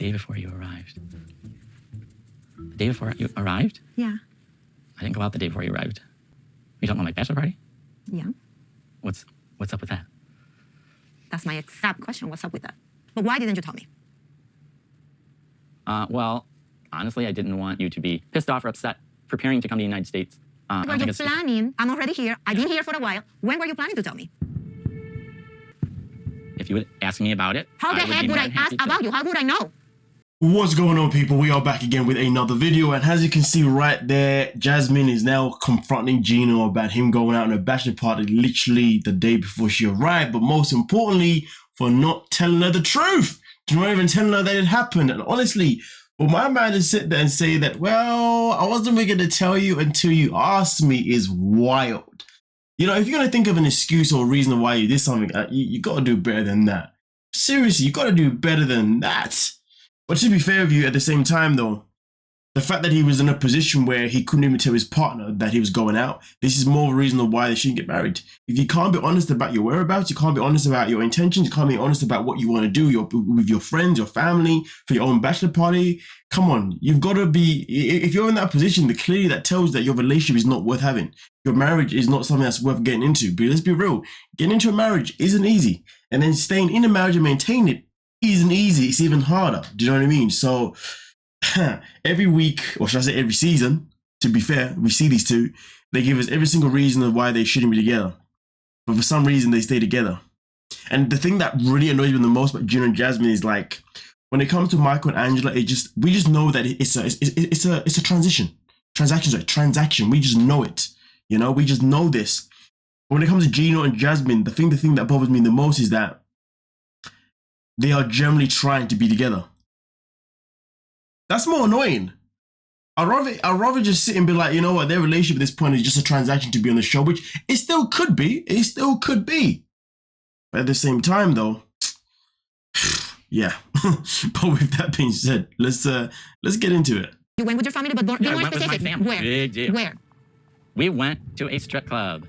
day before you arrived. The day before you arrived? Yeah. I didn't go out the day before you arrived. You talking about my bachelor party? Yeah. What's up with that? That's my exact question. What's up with that? But why didn't you tell me? Well, honestly, I didn't want you to be pissed off or upset preparing to come to the United States. Were you planning? I'm already here. I've been here for a while. When were you planning to tell me? If you would ask me about it, how the heck would I ask about you? How would I know? What's going on, people? We are back again with another video, and as you can see right there, Jasmine is now confronting Gino about him going out on a bachelor party literally the day before she arrived, but most importantly, for not telling her the truth. Not even telling her that it happened. And honestly, for my man to sit there and say that, well, I wasn't really going to tell you until you asked me is wild. You know, if you're going to think of an excuse or reason why you did something, you got to do better than that. Seriously, you got to do better than that. But to be fair with you, at the same time though, the fact that he was in a position where he couldn't even tell his partner that he was going out, this is more of a reason why they shouldn't get married. If you can't be honest about your whereabouts, you can't be honest about your intentions, you can't be honest about what you want to do with your friends, your family, for your own bachelor party, come on, you've got to be, if you're in that position, clearly that tells that your relationship is not worth having. Your marriage is not something that's worth getting into. But let's be real, getting into a marriage isn't easy. And then staying in a marriage and maintaining it isn't easy, it's even harder. Do you know what I mean? So every week, or should I say every season, to be fair, we see these two, they give us every single reason of why they shouldn't be together. But for some reason, they stay together. And the thing that really annoys me the most about Gino and Jasmine is like, when it comes to Michael and Angela, we just know that it's a transaction. We just know it. You know, we just know this. But when it comes to Gino and Jasmine, the thing that bothers me the most is that they are generally trying to be together. That's more annoying. I'd rather just sit and be like, you know what, their relationship at this point is just a transaction to be on the show, which it still could be. It still could be. But at the same time, though, yeah. But with that being said, let's get into it. You went with your family, but be more specific. Where? Big deal. Where? We went to a strip club.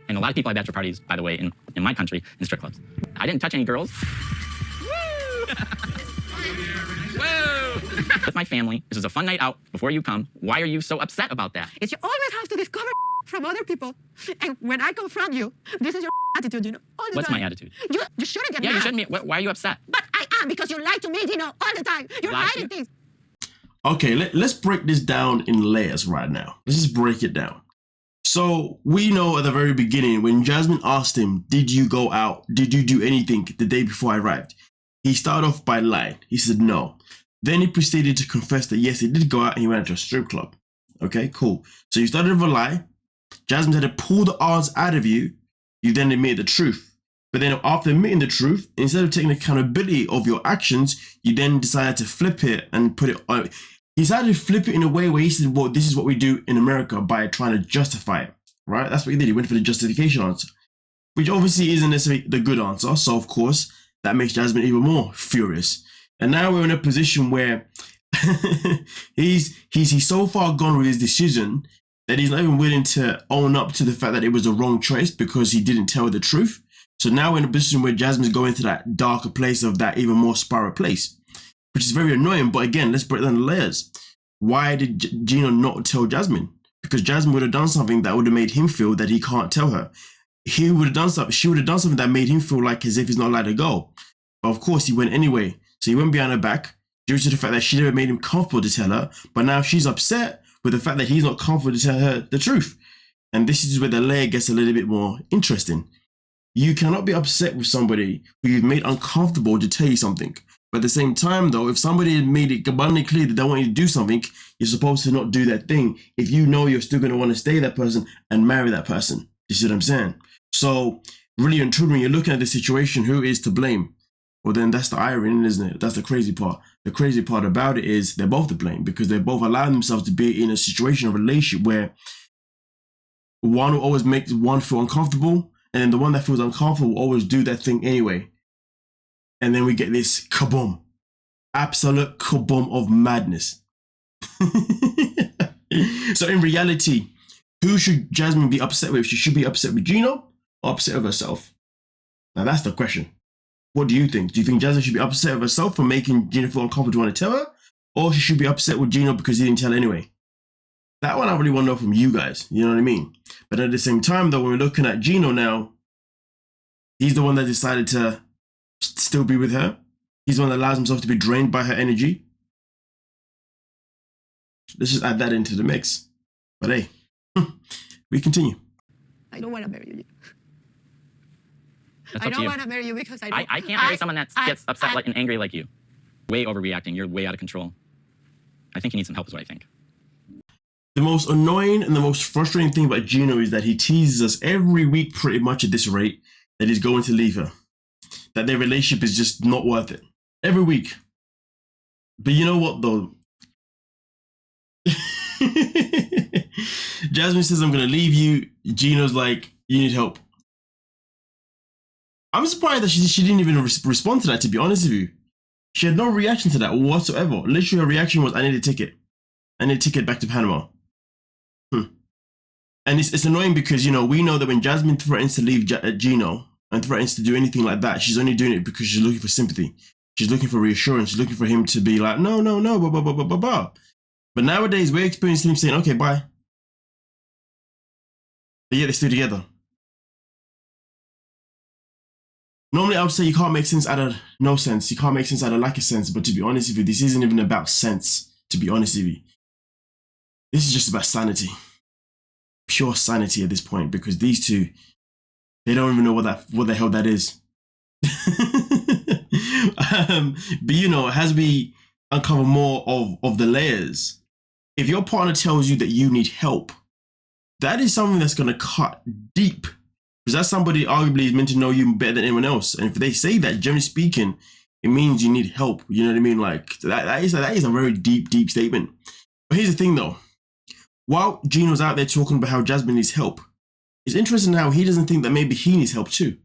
And a lot of people have bachelor parties, by the way, in my country, in strip clubs. I didn't touch any girls. Woo! Whoa! With my family. This is a fun night out before you come. Why are you so upset about that? It's you always have to discover from other people. And when I confront you, this is your attitude, you know, all the What's time. my attitude? You shouldn't get mad. Yeah, you shouldn't be. Why are you upset? But I am, because you lie to me, you know, all the time. You're hiding things. Okay, let's break this down in layers right now. Let's just break it down. So we know at the very beginning, when Jasmine asked him, did you go out? Did you do anything the day before I arrived? He started off by lying. He said no. Then he proceeded to confess that yes, he did go out and he went to a strip club. Okay, cool. So you started with a lie. Jasmine had to pull the odds out of you. You then admitted the truth. But then after admitting the truth, instead of taking accountability of your actions, you then decided to flip it and put it on. He decided to flip it in a way where he said, well, this is what we do in America by trying to justify it, right? That's what he did. He went for the justification answer, which obviously isn't necessarily the good answer. So of course, that makes Jasmine even more furious. And now we're in a position where he's so far gone with his decision that he's not even willing to own up to the fact that it was the wrong choice because he didn't tell the truth. So now we're in a position where Jasmine's going to that darker place of that even more spiral place, which is very annoying. But again, let's break down the layers. Why did Gino not tell Jasmine? Because Jasmine would have done something that would have made him feel that he can't tell her. He would have done something. She would have done something that made him feel like as if he's not allowed to go. But of course, he went anyway. So he went behind her back due to the fact that she never made him comfortable to tell her. But now she's upset with the fact that he's not comfortable to tell her the truth. And this is where the layer gets a little bit more interesting. You cannot be upset with somebody who you've made uncomfortable to tell you something. But at the same time, though, if somebody had made it abundantly clear that they want you to do something, you're supposed to not do that thing if you know you're still going to want to stay with that person and marry that person. You see what I'm saying? So really and truly, when you're looking at the situation, who is to blame? Well, then that's the irony, isn't it? That's the crazy part. The crazy part about it is they're both to blame because they're both allowing themselves to be in a situation of relationship where one will always make one feel uncomfortable, and then the one that feels uncomfortable will always do that thing anyway. And then we get this kaboom. Absolute kaboom of madness. So in reality, who should Jasmine be upset with? She should be upset with Gino or upset with herself? Now that's the question. What do you think? Do you think Jasmine should be upset with herself for making Gino feel uncomfortable to want to tell her? Or she should be upset with Gino because he didn't tell her anyway? That one I really want to know from you guys. You know what I mean? But at the same time, though, when we're looking at Gino now, he's the one that decided to still be with her. He's the one that allows himself to be drained by her energy. Let's just add that into the mix. But hey, we continue. I don't want to marry you. That's I up to don't you. want to marry you because I don't. I can't marry someone that gets upset and angry like you. Way overreacting. You're way out of control. I think you need some help is what I think. The most annoying and the most frustrating thing about Gino is that he teases us every week pretty much at this rate that he's going to leave her. That their relationship is just not worth it. Every week. But you know what though? Jasmine says, I'm going to leave you. Gino's like, you need help. I'm surprised that she didn't even respond to that, to be honest with you. She had no reaction to that whatsoever. Literally, her reaction was, I need a ticket. I need a ticket back to Panama. And it's annoying because, you know, we know that when Jasmine threatens to leave Gino and threatens to do anything like that, she's only doing it because she's looking for sympathy. She's looking for reassurance. She's looking for him to be like, no, blah, blah, blah, blah, blah, blah. But nowadays, we're experiencing him saying, okay, bye. But yet they're still together. Normally, I would say you can't make sense out of no sense. You can't make sense out of lack of sense. But to be honest with you, this isn't even about sense, to be honest with you. This is just about sanity. Pure sanity at this point, because these two, they don't even know what the hell that is. But you know, as we uncover more of the layers, if your partner tells you that you need help, that is something that's going to cut deep. Because that's somebody arguably is meant to know you better than anyone else. And if they say that, generally speaking, it means you need help. You know what I mean? Like, that is a very deep statement. But here's the thing, though. While Gino's out there talking about how Jasmine needs help, it's interesting how he doesn't think that maybe he needs help too.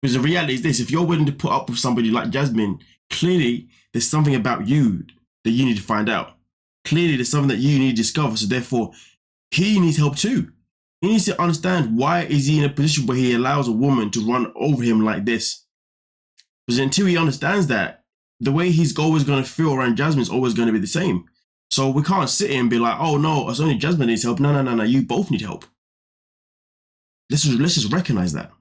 Because the reality is this, if you're willing to put up with somebody like Jasmine, clearly there's something about you that you need to find out. Clearly there's something that you need to discover, so therefore he needs help too. He needs to understand, why is he in a position where he allows a woman to run over him like this? Because until he understands that, the way he's always going to feel around Jasmine is always going to be the same. So we can't sit here and be like, oh no, it's only Jasmine needs help. No, you both need help. Let's just recognize that.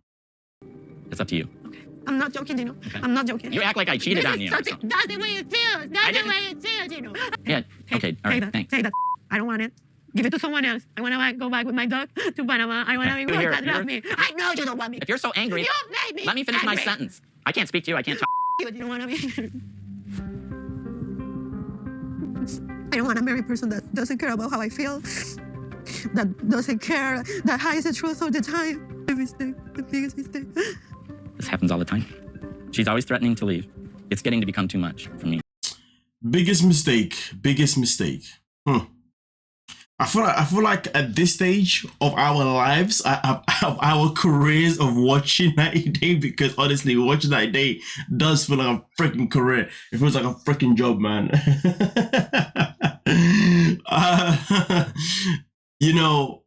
It's up to you. Okay. I'm not joking, Gino. Okay. I'm not joking. You act like I cheated on you. That's the way it feels. That's the way it feels, Gino. Yeah, okay, all right, thanks. Take that. I don't want it. Give it to someone else. I want to go back with my dog to Panama. I want to be with that love me. I know you don't want me. If you're so angry, You made me let me finish my angry. sentence. I can't speak to you, I can't talk. You don't want to be. I don't want to marry a person that doesn't care about how I feel, that doesn't care, that hides the truth all the time. The mistake, the biggest mistake. This happens all the time. She's always threatening to leave. It's getting to become too much for me. Biggest mistake. I feel like at this stage of our lives, of our careers of watching 90 Day, because honestly, watching 90 Day does feel like a freaking career. It feels like a freaking job, man. You know,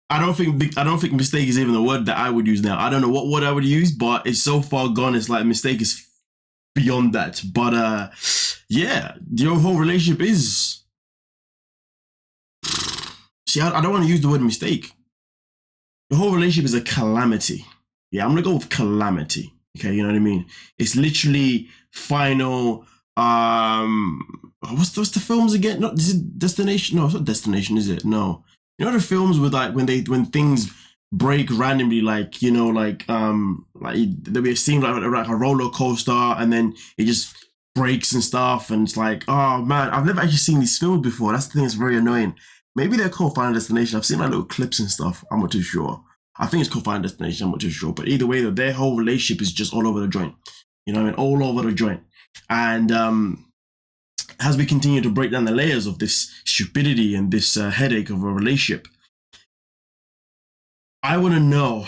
I don't think mistake is even the word that I would use now. I don't know what word I would use, but it's so far gone. It's like mistake is beyond that. But yeah, your whole relationship is. See, I don't want to use the word mistake. The whole relationship is a calamity. Yeah, I'm gonna go with calamity. Okay, you know what I mean? It's literally final. What's the films again? Not is it Destination? No, it's not Destination, is it? No. You know the films with like when things break randomly, like, you know, like there'll be a scene like a roller coaster, and then it just breaks and stuff, and it's like, oh man, I've never actually seen these films before. That's the thing that's very annoying. Maybe they're called Final Destination. I've seen like little clips and stuff. I'm not too sure. I think it's called Final Destination. I'm not too sure. But either way, though, their whole relationship is just all over the joint. You know what I mean? All over the joint. And as we continue to break down the layers of this stupidity and this headache of a relationship, I want to know,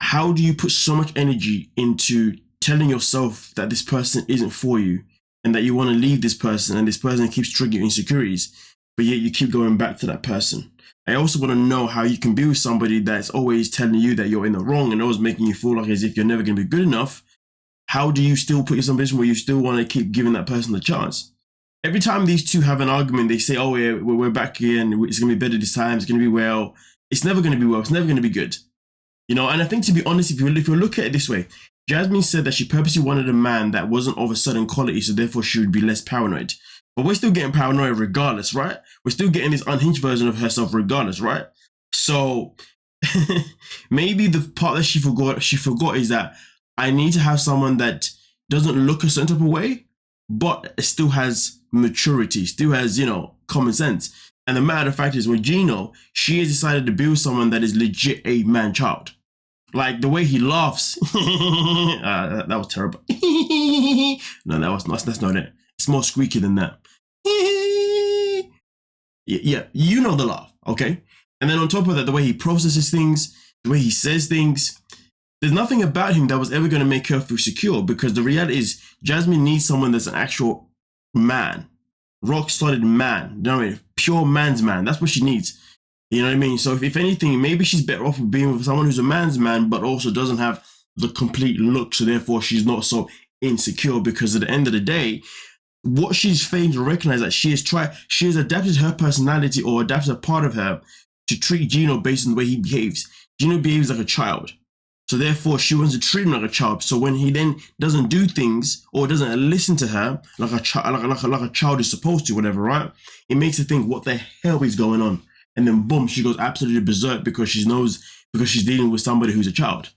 how do you put so much energy into telling yourself that this person isn't for you and that you want to leave this person, and this person keeps triggering your insecurities, but yet you keep going back to that person? I also want to know how you can be with somebody that's always telling you that you're in the wrong and always making you feel like as if you're never going to be good enough. How do you still put yourself in a position where you still want to keep giving that person the chance? Every time these two have an argument, they say, oh, we're back again. It's going to be better this time. It's going to be well. It's never going to be well. It's never going to be good. You know, and I think, to be honest, if you look at it this way, Jasmine said that she purposely wanted a man that wasn't of a certain quality, so therefore she would be less paranoid. But we're still getting paranoid regardless, right? We're still getting this unhinged version of herself regardless, right? So maybe the part that she forgot is that I need to have someone that doesn't look a certain type of way, but still has maturity, still has, you know, common sense. And the matter of fact is, with Gino, she has decided to be with someone that is legit a man-child. Like the way he laughs. That was terrible. No, that's not it. It's more squeaky than that. Yeah, you know the laugh, okay? And then on top of that, the way he processes things, the way he says things, there's nothing about him that was ever going to make her feel secure, because the reality is Jasmine needs someone that's an actual man, rock solid man, you know what I mean? Pure man's man. That's what she needs. You know what I mean? So if anything, maybe she's better off being with someone who's a man's man, but also doesn't have the complete look. So therefore she's not so insecure, because at the end of the day, what she's failing to recognize that she has adapted her personality, or adapted a part of her, to treat Gino based on the way he behaves. Gino behaves like a child. So therefore she wants to treat him like a child. So when he then doesn't do things or doesn't listen to her like a child is supposed to, whatever, right? It makes her think, what the hell is going on? And then boom, she goes absolutely berserk because she's dealing with somebody who's a child.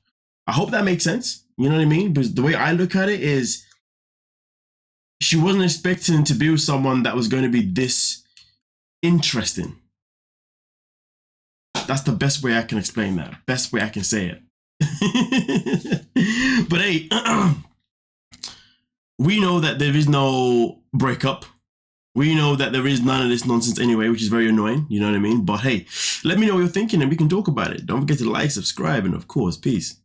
I hope that makes sense. You know what I mean? Because the way I look at it is, she wasn't expecting to be with someone that was going to be this interesting. That's the best way I can explain that. Best way I can say it. But hey, we know that there is no breakup. We know that there is none of this nonsense anyway, which is very annoying. You know what I mean? But hey, let me know what you're thinking and we can talk about it. Don't forget to like, subscribe, and of course, peace.